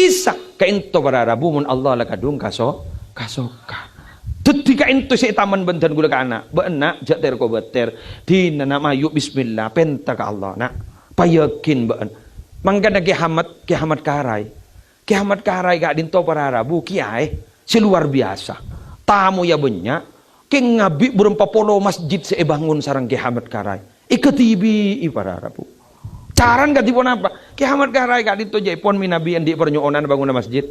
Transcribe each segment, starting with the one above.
bisa kainto para rabu mun Allah la kadung kasoka. Ketika itu si taman bentan gula kana benak jater ko beter di nama yuk bismillah penta ka Allah nak payakin ben mangkana kiamat karai gak dinto para rabu kiai si luar biasa tamu ya banyak ke ngabi berempa polo masjid se bangun sarang kiamat karai iketibi para rabu caran gak tipon apa kiamat karai gak dinto jaipon minabi yang di pernyonan bangun masjid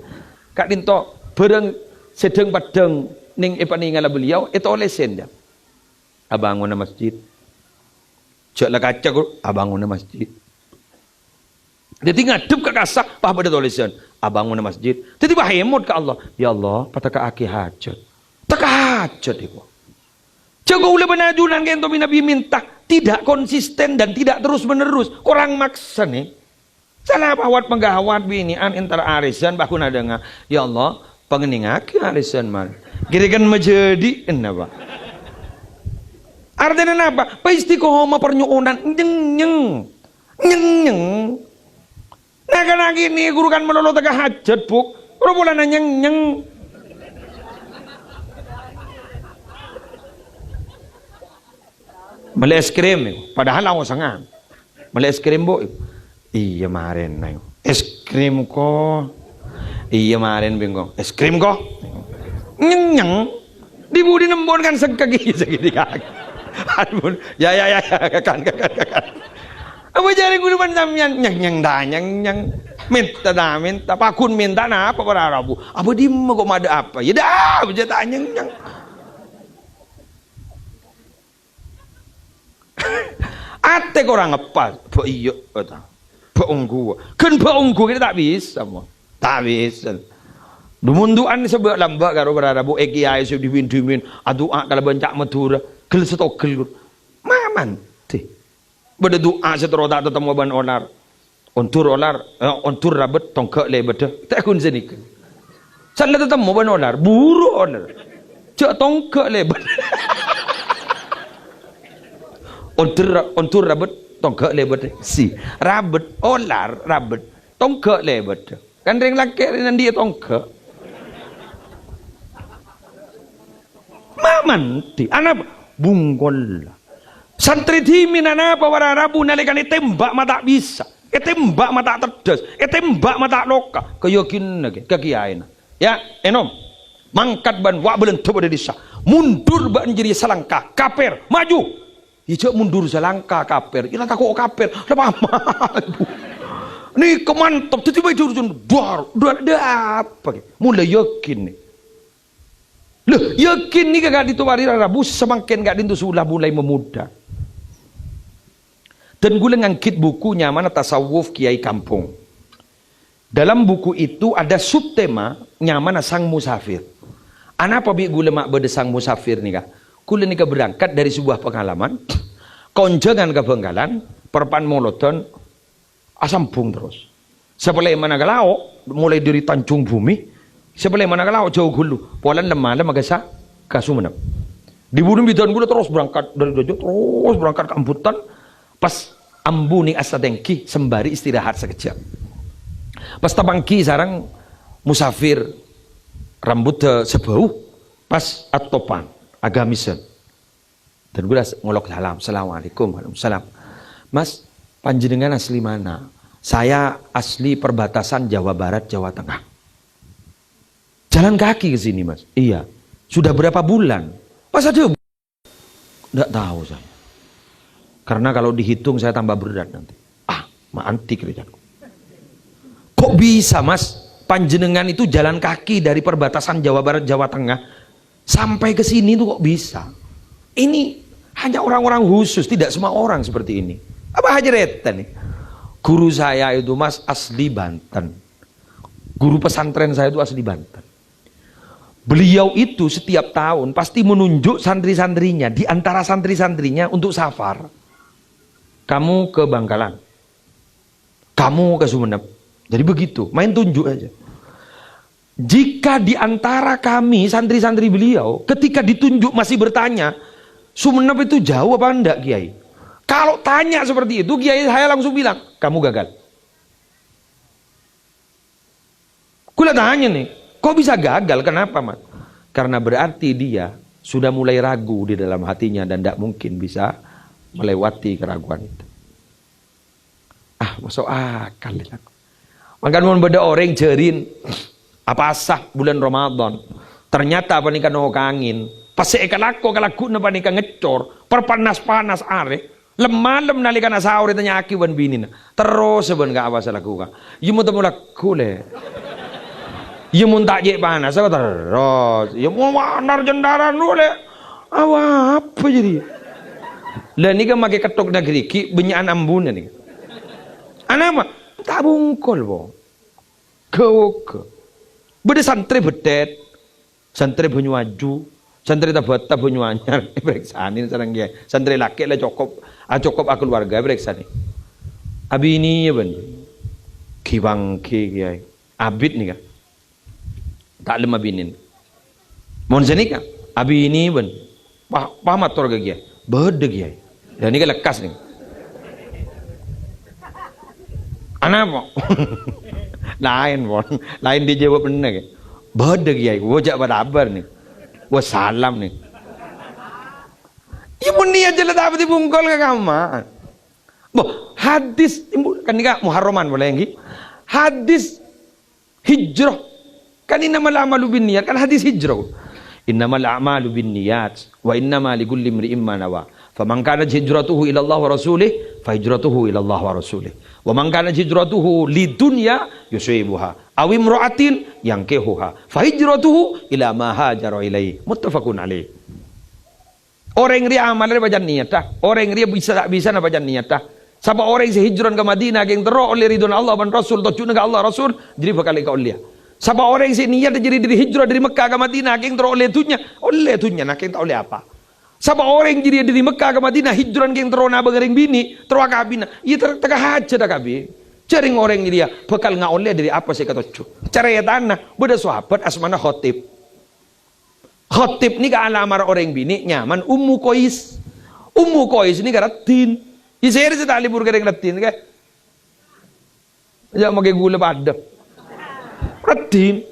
gak dinto bereng sedeng padeng ning ipaningala beliau itu oleh senda abangun na masjid cek la kaca ko abangun na masjid jadi ngadep ke kasak pah pada tulisan abangun na masjid jadi bahemot ke Allah ya Allah pataka aki hajat taka hajat iku jago ule benajunan kento minabi minta tidak konsisten dan tidak terus menerus kurang maksa nih salah bawat penggawat binian entar arisan bakun ada nga ya Allah pengeningaki arisan man kira-kira menjadi kenapa artinya apa istiqomah pernyuunan nyeng nah karena gini guru kan melolo tengah hajat buk guru bulan nyeng beli es krim padahal aku sangat beli es krim bu iya kemarin nah es krim kok iya kemarin bingung es krim kok nyeng dibudi nembon kan sekaki segini kaki aduh ya kan apa jari gue depan nyeng minta pakun minta apa para rabu apa di kok ada apa ya dah berjata nyeng ate orang apa iya unggu kan unggu kita tak bisa Dumunduan sebab lambak karo berarabu kiai sing diwin-diwin doa kalau bancak madura gel setogel maman teh beda doa setroda tetemu ban onar ontur rabet tongkek le beda tak kun senik san tetemu ban onar buru onar cek tongkek le beda ontur rabet tongkek le beda si rabet olar rabet tongkek le beda kan ring laki nanti tongkek mamanti anak bunggol santri dimin anak para rabu nalikan tembak mata bisa tembak mata terdes tembak mata loka keyakin lagi kekiain ya enom mangkat ban wa belentu pada desa mundur ban jadi selangkah kaper maju hijau mundur selangkah kaper ila takut kaper lepas maju nih kemantap tiba-tiba jurujun dua apa mulai yakin nih loh yakin nih gak ditawari rabu semakin gak dintu sulah mulai memuda dan gue ngangkit bukunya mana tasawuf kiai kampung dalam buku itu ada subtema nyaman sang musafir anak apa bi gue lemak bedesang musafir nih kak gue nih berangkat dari sebuah pengalaman konjangan ke Benggalan perpan moloton asambung terus sebelah mana galau mulai dari Tanjung Bumi sebelah mana galau jauh hulu polan lemah magasa Kasumenep dibunuh bidan gue terus berangkat dari dojo terus berangkat ke Ambutan pas ambuni asadengki sembari istirahat sekejap pas tabangki sarang musafir rambut sebau pas atopan agamisan dan gue ngolok salam assalamualaikum waalaikumsalam mas panjenengan asli mana saya asli perbatasan Jawa Barat Jawa Tengah jalan kaki ke sini mas iya sudah berapa bulan pas ada enggak tahu saya karena kalau dihitung saya tambah berat nanti antik kerjaku kok bisa mas panjenengan itu jalan kaki dari perbatasan Jawa Barat Jawa Tengah sampai ke sini tuh kok bisa ini hanya orang-orang khusus tidak semua orang seperti ini apa hajaretan nih guru saya itu mas asli Banten guru pesantren saya itu asli Banten beliau itu setiap tahun pasti menunjuk santri-santrinya di antara santri-santrinya untuk safar kamu ke Bangkalan kamu ke Sumenep jadi begitu main tunjuk aja jika di antara kami santri-santri beliau ketika ditunjuk masih bertanya Sumenep itu jauh apa enggak Kiai kalau tanya seperti itu Kiai saya langsung bilang kamu gagal Kula tanya nih, kok bisa gagal? Kenapa, Mas? Karena berarti dia sudah mulai ragu di dalam hatinya dan tidak mungkin bisa melewati keraguan itu. Masuk akal ya. Makan mau beda orang jerin apa sah bulan Ramadan. Ternyata apa nih kan angin. Pas ekalako napa nih kan ngecor, perpanas-panas are. Lem-malem nalikan sahur tanya aki wan bini. Terus seben gak apa salah kuka. Yumu temu laku le. Yumu tak je panas apa terus. Yumu wanar jendaran le. Apa jadi? Lah ni kan make ketok negeri ki benyaan ambun ni. Anama tak bungkol bo. Ke. Beda santri bedet. Santri bunyi waju. Santri tabata bunyi anyar. Periksaan ini sarang dia. Santri laki lah cukup aku keluarga periksaan ini. Abi ini ya ben. Kibang kiai. Abid ni kan. Tak lemah binin. Mohon sini kan. Abi ini ben. Paham atur ke kiai. Beda kiai. Dan ini kan lekas ni. Anak apa? Lain dia jawab benar ke? Beda kiai, wajak berabar nih. Wah salam nih. Ibu ni aja lah dapat dibungkol ke kamar. Hadis kan ni kan Muharraman boleh lagi. Hadis hijrah. Kan innamal a'malu binniyat, kan hadis hijrah. Innamal a'malu binniyat wa innama likulli imri'in ma nawa. Faman kanat hijratuhu ila Allah wa rasulih fa hijratuhu ila Allah wa rasulih. Wa man kanat hijratuhu lidunya yusibuha aw imra'atin yankihuha fa hijratuhu ila ma hajara ilaihi. Muttafaqun alaih. Orang ria amal baca niat dah. Orang ria bisa na baca niat dah. Siapa orang yang hijrah ke Madinah yang terus oleh ridwan Allah dan Rasul tujuh negara Allah Rasul jadi bakal kau lihat. Siapa orang yang niat jadi dari hijrah dari Mekah ke Madinah yang terus oleh tunya nak yang tak oleh apa. Siapa orang yang jadi dari Mekah ke Madinah hijrah yang terus na bengering bini terus kabina. Ia terkah haja dah kabi. Cari orang ini dia bakal nggak oleh dari apa sih kata cu. Cara ya tanah beda sahabat asmana khotib. Khotib ni ke alamar orang bini nyaman Ummu Qais. Ummu Qais ni karatin. Isir sa tali burger yang latin ke. Aja makai gula pada. Ratin.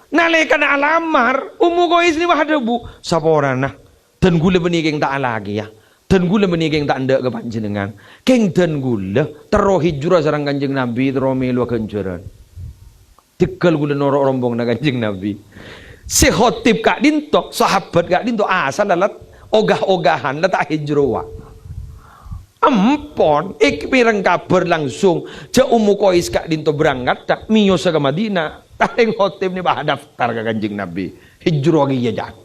Nalekan alamar Ummu Qais ni wahada bu. Saporana. Dan gula benih yang tak lagi ya. Dan gula benih yang tak anda ke panjenengan. Keng dan gula teroh hijrah sarang kanjeng Nabi teroh melu kenjuran. Tegal gula norok rombong na kanjeng Nabi. Si khotib kak dinto, sahabat kak dinto asal lalat ogah-ogahan letak hijrah. Ampun, pirang kabar langsung. Ja Ummu Qais kak dinto berangkat tak mio ke Madinah. Taring khotib ni bah daftar ke kanjeng Nabi. Hijrah iya jak.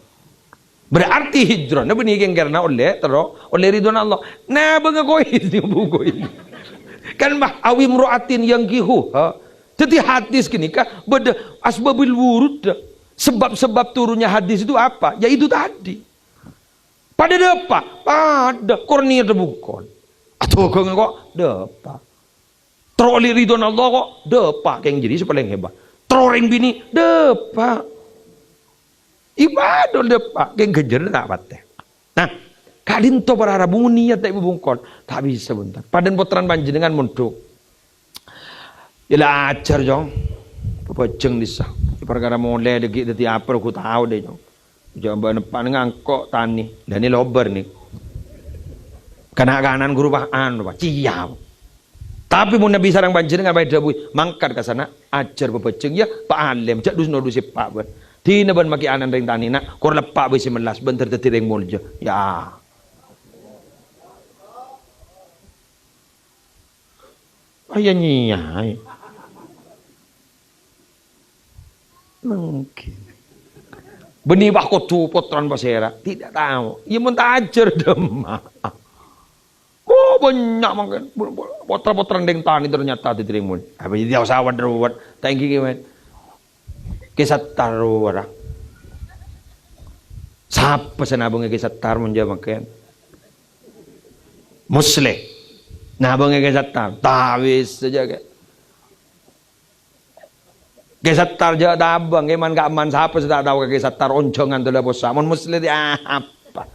Berarti hijrah na benigeng karena oleh ridwan Allah. Nah bang Qais ni Ummu Qais. Kan bah awim ru'atin yang kihu. Jadi hadis kini kah beda asbabul wurud. Sebab-sebab turunnya hadis itu apa? Ya itu tadi. Pada depa, pada kornia terbukon. Atau kok depa. Troli ridwan Allah kok depa yang jadi paling hebat. Trolling bini depa. Ibadah depa yang kejer tak pateh. Nah, kadin to berharap niat tak bungkon, tak bisa bentar. Padan potran panjenengan muntuk. Yalah ajar jong. Pepejeng disah. Perkara mulai degi dadi apa aku tahu deh jong. Coba depan ngangkok tani dan ini lober nih. Kena kanan guru bahan pak ciao. Tapi mun nabi sarang panjenengan bae dawuh mangkat ke sana ajar pepejeng ya Pak Alim cak dus nodu sepak ben. Dina ben maki anan ring tani nak kor lepak wis 11 bentar dadi ring mulja. Ya. Ayanya. Mungkin. Benih bakotu potran pasera tidak tahu. Ia mun tak ajar demah. Oh banyak makan potran-potran deng tani ternyata diterima. Apa jadi usahawan teruat. Thank you men. Kisah taruh. Siapa senabungnya kisah tar menjawab makan. Muslim. Nabungnya kisah tar. Tawis saja ke. Kesatar jaga tabang, keman gak aman siapa sudah tahu kesatar oncongan tu lah bos. Mon muslim dia apa?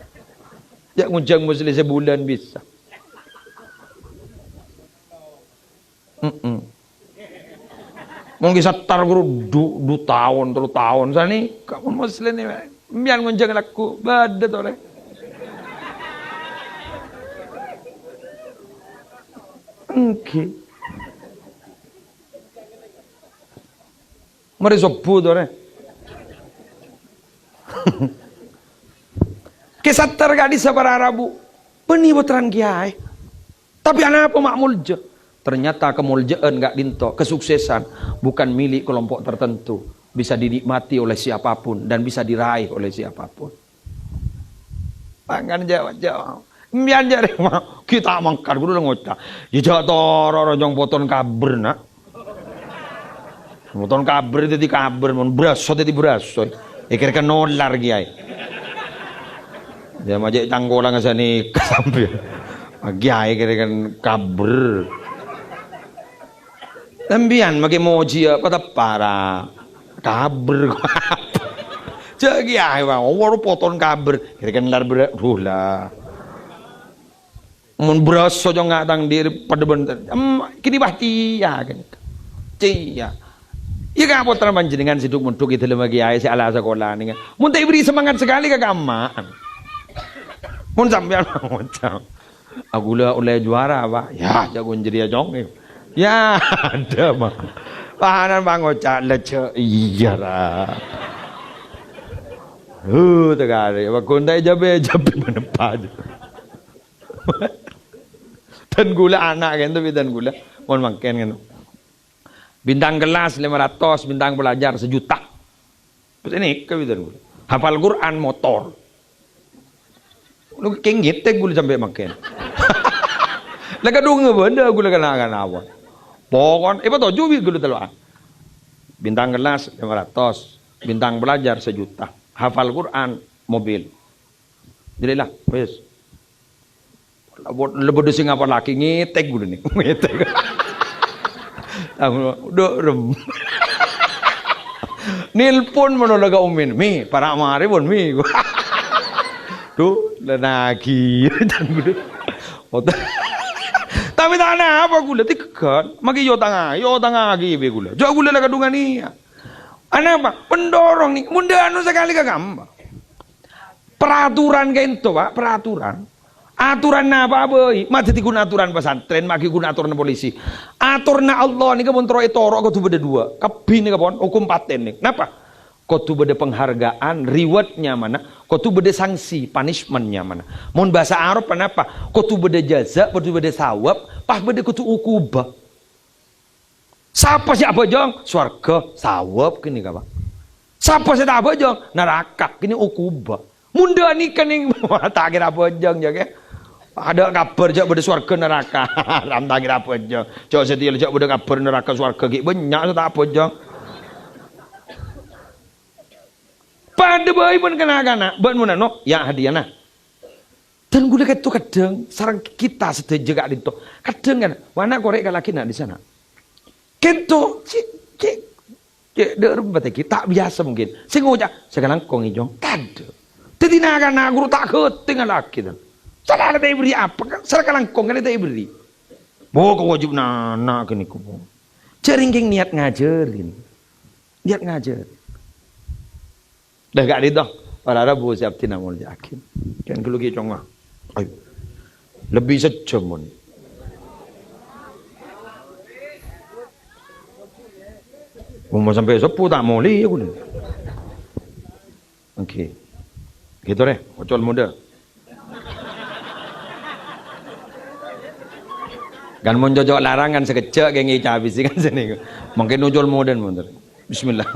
Jak nguncang muslim sebulan bisa. Mungkin setar guru du tahun terus tahun sani kamu muslim ni mian ngonjang laku badet oleh. Okay. Mari sopu dore. Kesatar gadis sabara Arabu. Peni botran kiai. Tapi anak apa makmulja? Ternyata kemuljaan gak dinto, kesuksesan bukan milik kelompok tertentu, bisa dinikmati oleh siapapun dan bisa diraih oleh siapapun. Pangan jawab. Mian jare kita mangkar kudu ngocak. Ya jatuh rojong poton kabar nak. Poton kabar itu di kabar mon braso itu braso. Ikir kan nolar kiai. Dia majek tanggolang sani sampai. Kiai kira kan kabar. Tembian makai moji pada para kabar. Jadi kiai bang, waru poton kabar. Kira kan lar berula. Mun braso jo ngatang diri pada bentar. Kini bahti ya kan. Cia. Ya kan apa terang panjenengan siduk muntuk itu lemah kiai si ala sekolah ni kan. Mun tak beri semangat sekali ke gamaan. Mun sampean macam. Aku lah oleh juara apa? Ya jago jadi jong. Ya ada mah. Pahanan bang ocak leceh iya lah. Tegari. Waktu ndak jabe mana padu. Dan gula anak kan tu dan gula mohon makan kan bintang kelas 500 bintang belajar 1 juta ini ke bintang gula hafal Quran motor lu kengit gula sampai makan laga dunga benda gula kan awal pokon apa tuh gula teluan bintang kelas 500 bintang belajar 1 juta hafal Quran mobil jadilah wes lebih dusing apa laki ngetek gue nih ngetek udah rem nilpon menolaga umin mi para mari pun mi tuh lagi dan gue tapi tanah apa gue lihat kan magi yo tangah lagi be gue jauh gue lihat kadungan nih anak apa pendorong nih mudah anu sekali ke gambar peraturan kayak itu pak peraturan aturan apa boy mati guna aturan pesantren magi guna aturan polisi aturna Allah nih kebon troy torok kau tuh beda dua kabin nih kebon hukum paten nih kenapa kau tuh beda penghargaan rewardnya mana kau tuh beda sanksi punishmentnya mana mohon bahasa Arab kenapa kau tuh beda jaza kau tuh beda sawab pah beda kau tuh ukubah siapa siapa jong swarga sawab kini kapan siapa siapa jong neraka kini ukubah munda nih kan yang tak kira apa jong jaga ada kabar jak pada swarga neraka ram tak kira apa jong cok setia jak pada kabar neraka swarga ki banyak tak apa jong pada bayi pun kena ban mun no ya hadiah nah dan gue lihat tuh kadang sarang kita setuju gak itu kadang kan mana korek laki nak di sana kento cek der tak biasa mungkin sing ngojak sekarang kong ijong tade jadi naga guru tak ketinggal laki dan salah ada beri apa kan sekarang kong kan ada beri bawa kau wajib nana kini kubung ceringking niat ngajarin dah gak itu para Rabu siap tina mau yakin kan kalau kita congah ayo lebih sejam mon mau sampai 10 tak mau li aku nih oke gitu deh ocol muda kan mau jojok larangan sekecil kayak ngica habis kan sini mungkin ujol modern mundur bismillah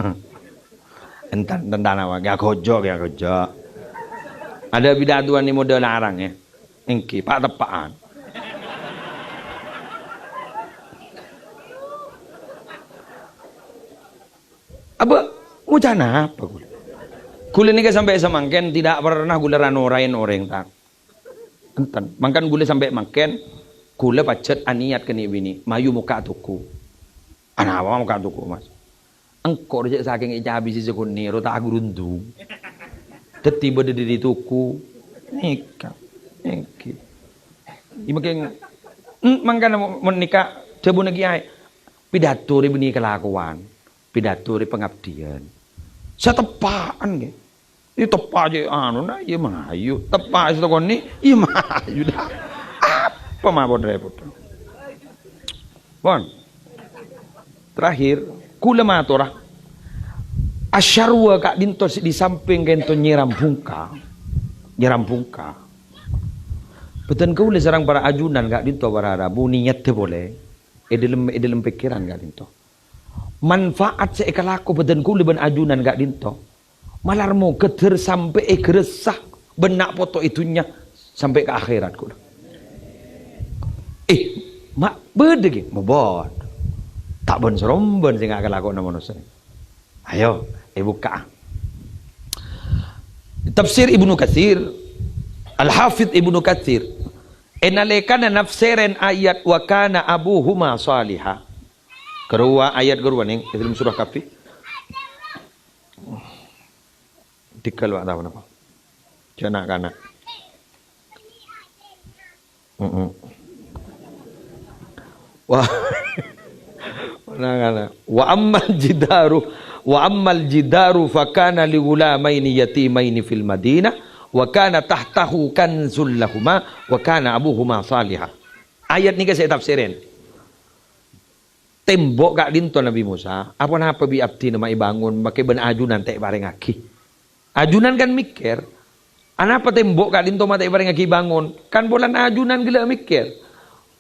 entan apa gak kojok ada bidatuan nih model larang ya engki pak tepaan apa ngucana apa gula ini sampai semangken tidak pernah gula ranorain orang tak entan makan gula sampai makan gula pacet aniat keni bini mayu muka tuku anak apa muka tuku mas engkau rejek saking ica habis sekun niro tak gurundu tiba di tuku nikah makin mangkan menikah cebu negi ai pidato ribeni kelakuan pidato di pengabdian. Saya tepaan ge. Itu tepa aja anu nah ieu mah ayu. Tepa sakon ni ieu mah ayu dah. Apa mah bod repot. Bon. Terakhir, kula maturah. Asyarwa kak dinto di samping gento nyiram bungka. Nyiram bungka. Betul kau le sarang para ajunan kak dinto para rabu niat te boleh. Dalam pikiran kak dinto. Manfaat seekalaku betul kau le ben ajunan kak dinto. Malarmu keter sampai geresah benak foto itunya sampai ke akhirat ku. Mak bedegi mobot. Tak ben seromben sing gak lakon manusia. Ayo, buka. Tafsir Ibnu Katsir, Al-Hafidz Ibnu Katsir, enalekana nafsiran ayat wa kana abuhuma salihah. Kedua ayat kedua ning dalam surah Kahfi. Dikal wa tahu napa. Jana kana. Wah. Mana wa ammal jidaru fakana li gulamaini yatimaini fil Madinah wa kana tahtahu kanzul lahuma wa kana abuhuma salihah. Ayat ni saya tafsirin. Tembok kak dinto Nabi Musa, apa bi abdi nama ibangun make ben ajunan tek bareng aki. Ajunan kan mikir. Anapa tembok kak dinto mate bareng aki bangun? Kan bolan ajunan gila mikir.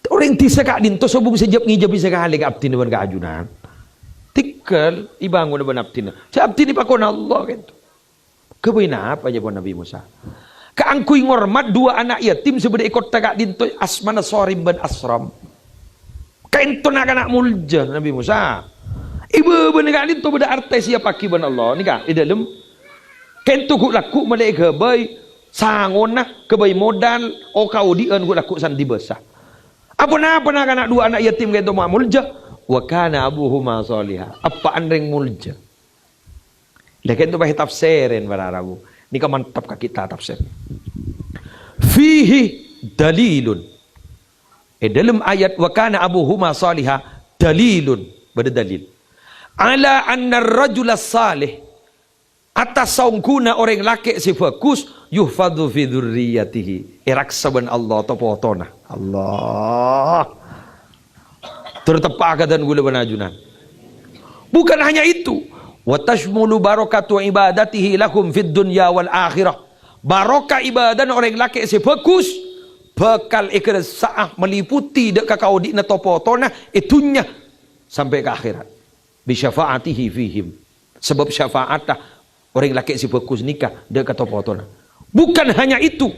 Orang tisa kak dinto sobung sejap ngijab bisa kali kak abdi ban kak ajunan. Tikal ibangun ban abdi. Si abdi ni pakon Allah gitu. Kebeina apa aja pun Nabi Musa. Kaangkui ngormat dua anak yatim sebeda ikut kak dinto asmana sorim ban asram. Kainto nak anak mulja Nabi Musa. Ibu ban kak dinto beda artis siapa ki ban Allah ni kak di dalam. Kainto ku laku malai kebai sangon nah kebai modal o kau dieun ku laku sandi besar. Apa nak anak dua anak yatim kainto mak mulja. Wa kana abuhuma salihah. Apa andreng mulja. Lakin tu bahi tafsirin para Arabu. Ni ka mantap ka kita tafsir. Fihi dalilun. Dalam ayat wa kana abuhuma salihah dalilun, berdalil. Ala anna ar-rajula salih. Atas saungkuna orang laki si fokus yuhfadhu fi dzurriyyatihi. Iraksaban Allah topotona. Allah. Tertepak dan gula benajunan. Bukan hanya itu. Wa tashmulu barakatu ibadatihi lakum fid dunya wal akhirah. Barokah ibadah orang laki si fokus bekal ikrar saah meliputi dek kakau di natopotona itunya sampai ke akhirat. Bi syafaatihi fihim. Sebab syafaatah orang laki si fokus nikah dek katopotona. Bukan hanya itu.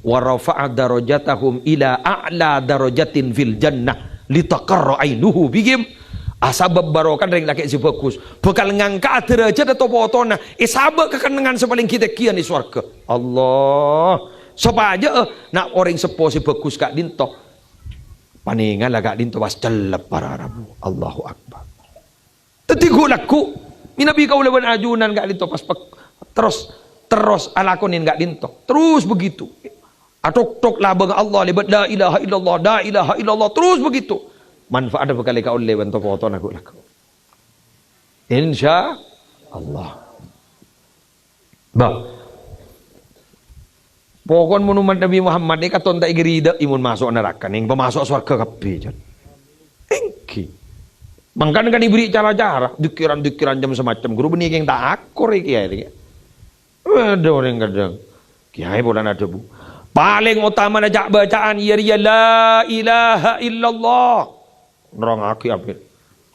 Wa rafa'a darajatahum ila a'la darajatin fil jannah litaqarra ainuhu bihim. Asbab barokan ring laki si fokus bakal ngangkat derajat atau potona isabak kekenangan sepaling kita kian di surga. Allah sapa aja nak orang sepo si fokus kak dinto paningan lah kak dinto was celep para Arabu. Allahu akbar. Tetigu laku minabi kau leban ajunan kak dinto pas terus alakonin kak dinto terus begitu atok tok labang Allah lebat la ilaha illallah terus begitu. Manfaat apa kali kau lewan topoton aku laku. Insya Allah. Bah. Pokon monumen Nabi Muhammad ni katon tak gerida imun masuk neraka ning pemasuk surga kabeh jan. Engki. Mangkan kan diberi cara-cara, dikiran jam semacam guru benih yang tak akur iki ya. Ada orang kadang. Kiai bulan ada bu. Paling utama najak bacaan ya la ilaha illallah. Nerang aki apit.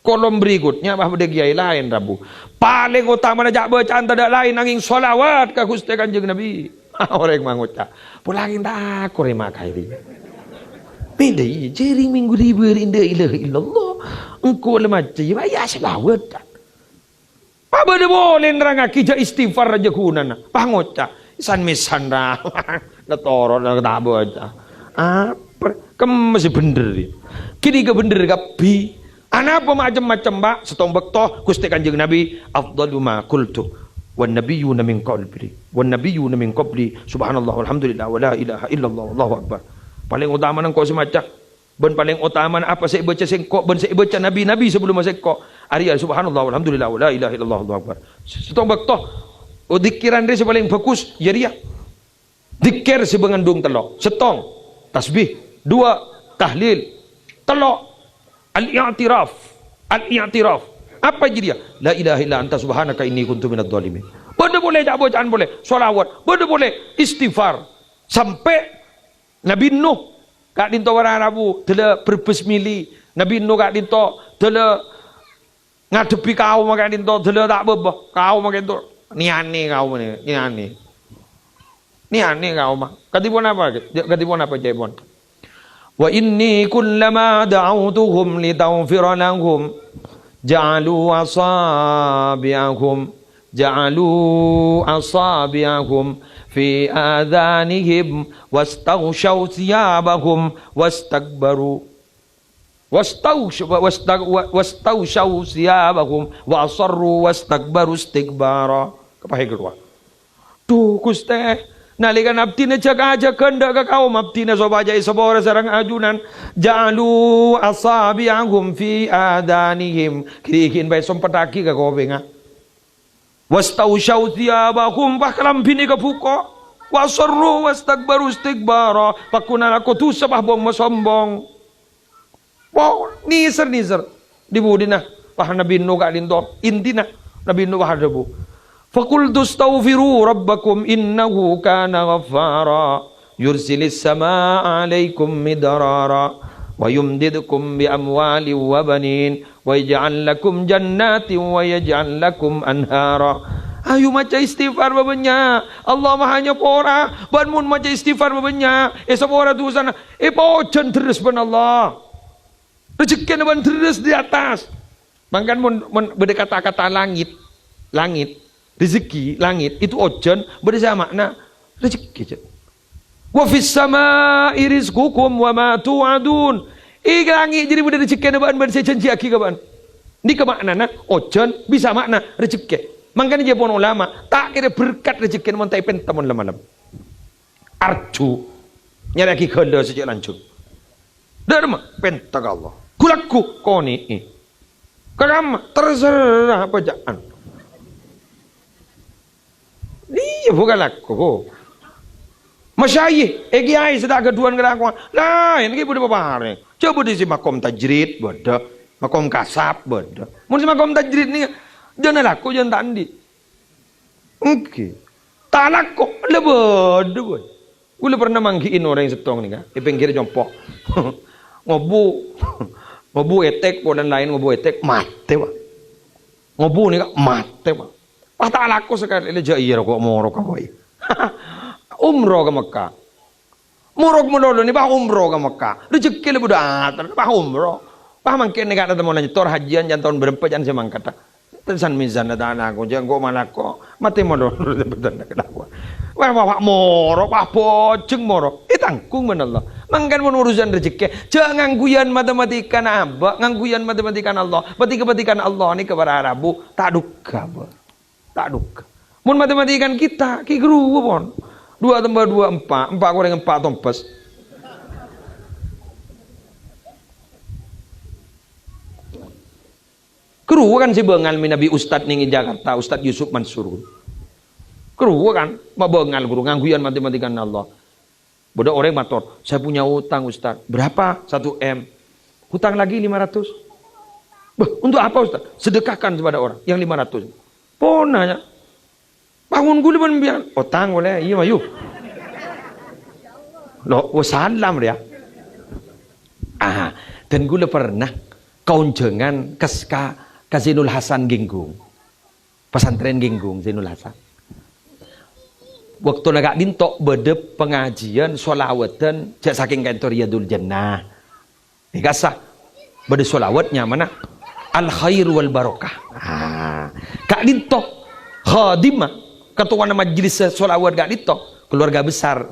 Kolom berikutnya bah beda kiai lain Rabu. Paling utama najak bacaan tak ada lain nanging solawat ka Gusti Kanjeng Nabi. Orang mangucap. Pulangin tak akur makai dia. Beda jeri minggu diberi indah ilaha illallah. Engkau lemah jaya ya selawat. Apa beda boleh nerang aki ja istighfar aja kunana. Pangucap. San misan dah. Ngetoro tak baca. Apa? Kamu masih bener dia. Kini ke bener kapi. Anak apa macam-macam mbak. Setombak toh Gusti Kanjeng Nabi. Afdalu ma qultu. Wan nabiyyuna min qabli. Wan nabiyyuna min qabli. Subhanallah walhamdulillah wa la ilaha illallah wallahu akbar. Paling utama nang kau semacam. Ben paling utama apa saya baca sengkok. Ben saya baca nabi-nabi sebelum saya kok. Ari subhanallah walhamdulillah wala ilaha illallah Allahu akbar. Setong bakto. O dikiran dia paling bagus ya dia. Dikir sebengandung telok. Setong tasbih, dua tahlil, telok al-i'tiraf. Al-i'tiraf. Apa jadi dia? La ilaha illa anta subhanaka inni kuntu minadh dhalimin. Benda boleh tak bacaan boleh. Solawat. Benda boleh istighfar. Sampai Nabi Nuh kak dinto orang Arabu telah berbesmili. Nabi Nuh kak dinto telah ngadepi kaum kak dinto telah tak bebah. Kaum kak dinto ni aneh kaum ni. Ni aneh. Ni aneh kaum. Katipun apa? Katipun apa jebon? Wa inni kullama da'awtuhum litaghfira lahum ja'alu asabi'ahum fi adhanihim wastaghshaw thiyabahum wastakbaru wastawshaw thiyabahum wa asarru wastakbaru istikbara. Kapahe kedua. Duh Gusti, nalikan abdi na jaga kendak ka kaum abdi na sobaja isabora sarang ajunan ja'alu asabi'ahum fi adanihim kirikin bay sompataki ka kobenga wastawshaw thiyabahum bakalam bini ka buko wasarru wastakbaru istikbara pakunan ako tu sabah bong masombong. Wow, niser dibudina pah Nabi Nuh ka dinto intina Nabi Nuh hadabu. Faqultu astaghfiru rabbakum innahu kana ghaffara yursilis samaa 'alaikum midrara wa yumdidukum bi amwalin wa banin wa yaj'al lakum jannatin wa yaj'al lakum anhara. Ayo maca istighfar babanya. Allah mahanya pora ban mun maca istighfar babanya. Sabora tu sana pojen terus ban Allah. Rezeki ban terus di atas. Mangkan mun berkata-kata langit rezeki langit itu ojen bersama makna rezeki. Wa fis samaa'i rizqukum wa ma tu'adun. Langit jadi benda rezeki na ban saya janji aki ka ban. Ni ke maknana ojen bisa makna rezeki. Mangkana je pun ulama tak kira berkat rezeki mun tai pentamon lama-lama. Arju nyari aki khanda sejak lancung. Dharma pentag Allah. Kulaku koni. Kagam terserah apa jangan. Iya bukan aku. Masyayikh, kiai sedang keduan ngelakuan. Lain ki bude babare. Coba di si makom tajrid beda, makom kasab beda. Mun si makom tajrid ni jangan laku jangan tandi. Oke. Tak laku le beda boy. Gula pernah manggiin orang yang setong ni kan. Di pinggir jompok. Ngobu etek dan lain ngobu etek mate wah. Ngobu ni kan mate wah. Wah tak laku sekali leja iya kok moro ka boy. Umroh ke Mekah. Murok menolo ni bah umroh ke Mekah. Rezeki le budak bah umroh. Bah mangkin ni kata temu nyetor hajian jangan tahun berapa jangan semang kata. Terusan mizan ada anak aku jangan kok malako mati modal betul nak dakwah. Wah wah moro wah poceng moro. Tangkung menallah. Mangkan mun urusan rezeki jangan guyan matematika abah ngangguyan matematika Allah. Petikan Allah ni kepada Arabu tak duka. Tak duka. Mun matematikan kita ki guru pon. 2 tambah 2 4, 4 kurang 4 tompes. Kru kan si bengal Nabi Ustad ning Jakarta, Ustad Yusuf Mansur. Kru kan, bengal guru ngangguyan matematikan Allah. Bodoh orang mator, saya punya utang Ustad. Berapa? 1 M. Hutang lagi 500. Untuk apa Ustad? Sedekahkan kepada orang yang 500. Ponanya. Bangun gue liban biar otang boleh iya mayu lo wasalam dia dan gue pernah kaunjengan ke Zainul Hasan Ginggung pesantren Ginggung Zainul Hasan waktu nagak dintok bedep pengajian sholawatan cek saking kantor Riyadul Jannah dikasah bede sholawatnya mana al khair wal barokah kak dintok khadimah ketua majelis sholawat gak ditok keluarga besar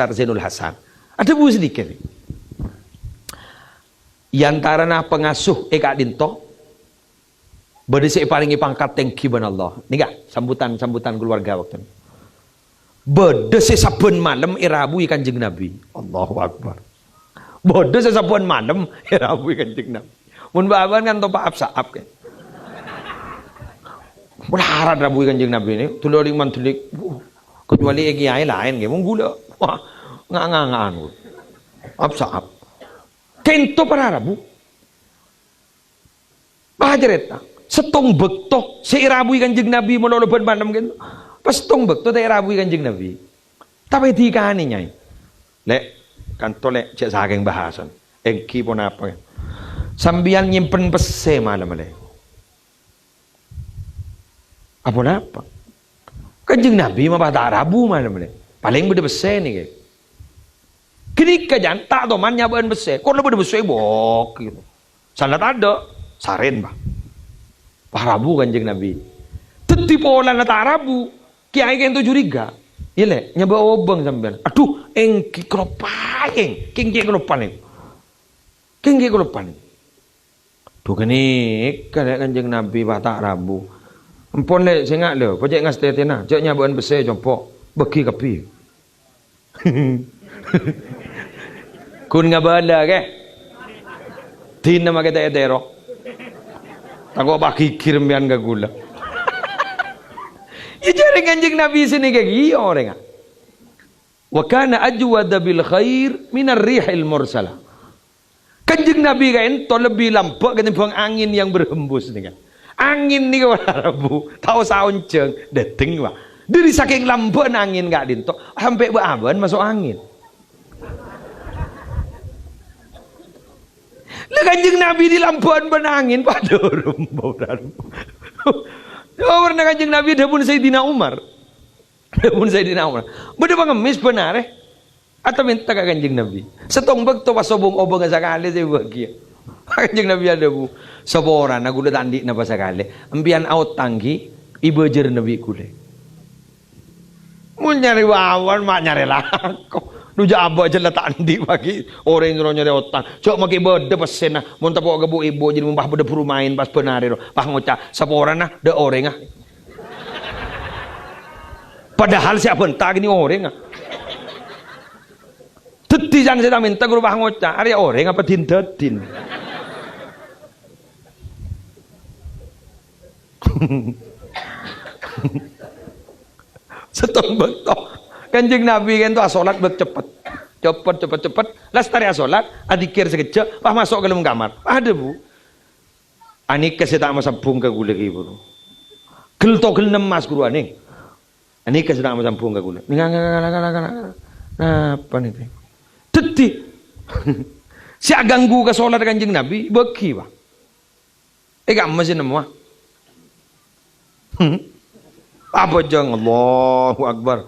Zainul Hasan ada bu sedikit yantara na pengasuh gak dinto berdisi palingi pangkat tengki ban Allah nih gak sambutan keluarga waktu itu berdisi saben malam irabu Kanjeng Nabi Allahu Akbar berdisi saben malam irabu Kanjeng Nabi Mun baban kan topa apsaap kan. Berharap rabu Kanjeng Nabi ini tuloring mantulik. Kecuali kiai lain ge mung gula. Wah, ngangan. Apsaap. Kento para rabu. Bahajareta. Setong bekto seirabu Kanjeng Nabi monoloban bandam kan. Pas setong bekto dairabu Kanjeng Nabi. Tapi dikani nyai. Lek kanto lek cek saking bahasan. Engki pun apa. Sambian nyimpen pese malam lek. Apa? Kanjeng Nabi mah bahasa Arabu malam ni. Paling beda besar ni ke. Kini kajan tak do man nyabain besar. Kau lebih besar bok gitu. Sana tak ada saren bah. Arabu Kanjeng Nabi. Teti pola nata Arabu. Kiai kan tu curiga. Ile nyaba obang sampean. Aduh, engki kelopaeng. Kengki kelopaeng. Kengki kelopaeng. Tu kini kalau Kanjeng Nabi bahasa Arabu. Empon le sengak le, pojek ngas tetena, cek nyabuan bese jompok, beki kapi. Kun ngabala ke? Tin nama kita etero. Tako baki kirmian gagula. Ya jare Kanjeng Nabi sini kayak gini orang. Wa kana ajwada bil khair min ar-rihil mursala. Kanjeng Nabi kan to lebih lampak ketimbang angin yang berhembus nih kan. Angin nih kawan Arabu tahu saunceng deteng wah dari saking lamban angin gak dinto sampai beaban masuk angin. Lah Kanjeng Nabi di lamban benangin pada rumbau daru. Oh pernah Kanjeng Nabi dapun Sayyidina Umar. Dapun Sayyidina Umar. Beda pengemis benar atau minta ke Kanjeng Nabi. Setong bek to pas obong-obong sakali saya bahagia. Kanjeng Nabi ada bu. Seborang aku udah tandi napa sekali. Ambian out tanggi ibu jer Nabi kule. Mun nyari wawan mak nyari lako. Nu jabo aja lah tandi pagi orang yang nyari otang. Cok maki bede pesena. Mun tapok kebu ibu jadi mumpah bede perumain pas benari ro. Pas ngocah seborang nah de orang ah. Padahal siapa entah gini orang ah. Teti jangan saya minta guru bah ngocah. Ari orang apa tin. Setong betok Kanjeng Nabi kan tu asolat cepet lastari asolat adikir sekejap pas masuk ke dalam kamar ada bu anik kasih tak masambung ke gula ibu gel to gel nemas guru anik kasih tak masambung ke gula apa nih teti si ganggu ke solat Kanjeng Nabi beki pak kamu masih nemu apa jangan Allahu Akbar